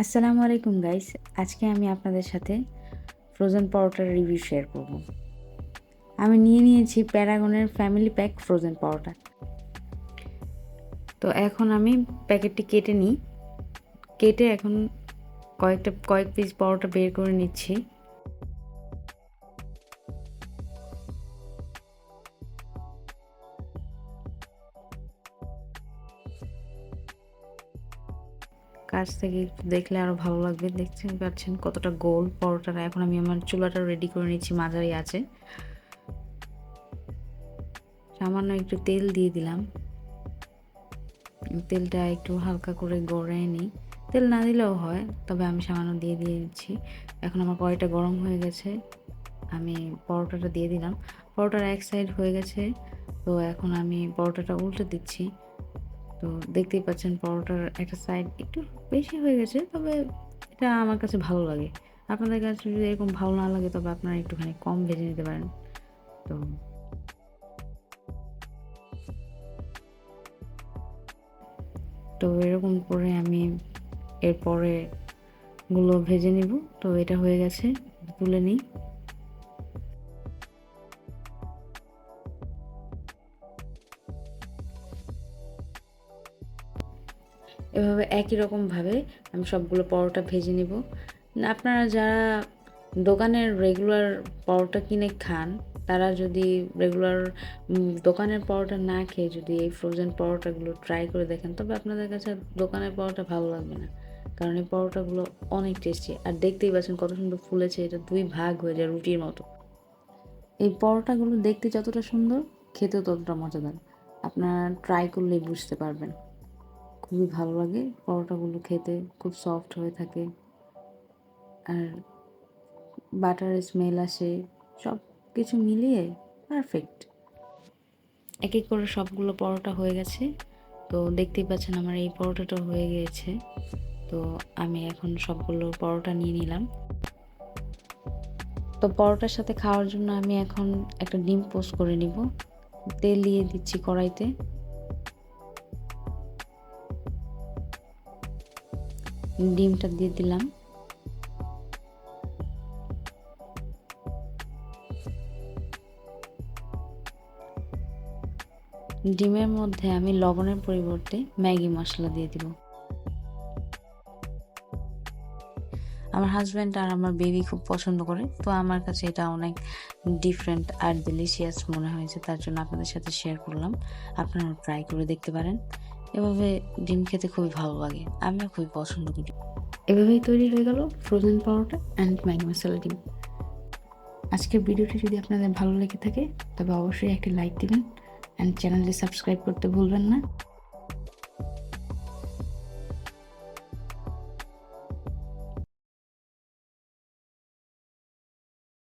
আসসালামু আলাইকুম গাইস। আজকে আমি আপনাদের সাথে ফ্রোজেন পরোটার রিভিউ শেয়ার করব। আমি নিয়েছি প্যারাগনের ফ্যামিলি প্যাক ফ্রোজেন পরোটা। তো এখন আমি প্যাকেটটি কেটে নিই। কেটে এখন কয়েক পিস পরোটা বের করে নিচ্ছি। কাছ থেকে একটু দেখলে আরও ভালো লাগবে। দেখতে পাচ্ছেন কতটা গোল পরোটাটা। এখন আমি আমার চুলাটা রেডি করে নিচ্ছি, মাঝারি আছে। সামান্য একটু তেল দিয়ে দিলাম। তেলটা একটু হালকা করে গড়িয়ে নিই। তেল না দিলেও হয়, তবে আমি সামান্য দিয়ে দিচ্ছি। এখন আমার কড়াইটা গরম হয়ে গেছে, আমি পরোটাটা দিয়ে দিলাম। পরোটার এক সাইড হয়ে গেছে, তো এখন আমি পরোটাটা উল্টে দিচ্ছি। তো দেখতেই পাচ্ছেন পরোটার একটা সাইড একটু বেশি হয়ে গেছে, তবে এটা আমার কাছে ভালো লাগে। আপনাদের কাছে যদি এরকম ভালো না লাগে তবে আপনারা একটুখানি কম ভেজে নিতে পারেন। তো তো এরকম করে আমি এরপরে গুলো ভেজে নিব। তো এটা হয়ে গেছে, তুলে নিই। এভাবে একই রকমভাবে আমি সবগুলো পরোটা ভেজে নিব। আপনারা যারা দোকানের রেগুলার পরোটা কিনে খান, তারা যদি রেগুলার দোকানের পরোটা না খেয়ে যদি এই ফ্রোজেন পরোটাগুলো ট্রাই করে দেখেন, তবে আপনাদের কাছে দোকানের পরোটা ভালো লাগবে না। কারণ এই পরোটাগুলো অনেক টেস্টি, আর দেখতেই পাচ্ছেন কত সুন্দর ফুলেছে। এটা 2 ভাগ হয়ে যায় রুটির মতো। এই পরোটাগুলো দেখতে যতটা সুন্দর, খেতেও ততটা মজাদার। আপনারা ট্রাই করলেই বুঝতে পারবেন। খুবই ভালো লাগে পরোটাগুলো খেতে, খুব সফট হয়ে থাকে আর বাটারের স্মেল আসে। সব কিছু মিলিয়ে পারফেক্ট। এক এক করে সবগুলো পরোটা হয়ে গেছে। তো দেখতেই পাচ্ছেন আমার এই পরোটাটা হয়ে গিয়েছে। তো আমি এখন সবগুলো পরোটা নিয়ে নিলাম। তো পরোটার সাথে খাওয়ার জন্য আমি এখন একটা ডিম পোস্ট করে নিব। তেল দিয়ে দিচ্ছি কড়াইতে। ডিমটা দিয়ে দিলাম। ডিমের মধ্যে আমি লবণের পরিবর্তে ম্যাগি মশলা দিয়ে দিব। আমার হাজব্যান্ড আর আমার বেবি খুব পছন্দ করে, তো আমার কাছে এটা অনেক ডিফারেন্ট আর ডিলিশিয়াস মনে হয়েছে, তার জন্য আপনাদের সাথে শেয়ার করলাম। আপনারা ট্রাই করে দেখতে পারেন। এভাবে ডিম খেতে খুবই ভালো লাগে, আমিও খুবই পছন্দ করি। এভাবেই তৈরি হয়ে গেল ফ্রোজেন পরোটা অ্যান্ড ম্যাগি মশলা ডিম। আজকের ভিডিওটি যদি আপনাদের ভালো লেগে থাকে তবে অবশ্যই একটি লাইক দিবেন অ্যান্ড চ্যানেলটি সাবস্ক্রাইব করতে ভুলবেন না।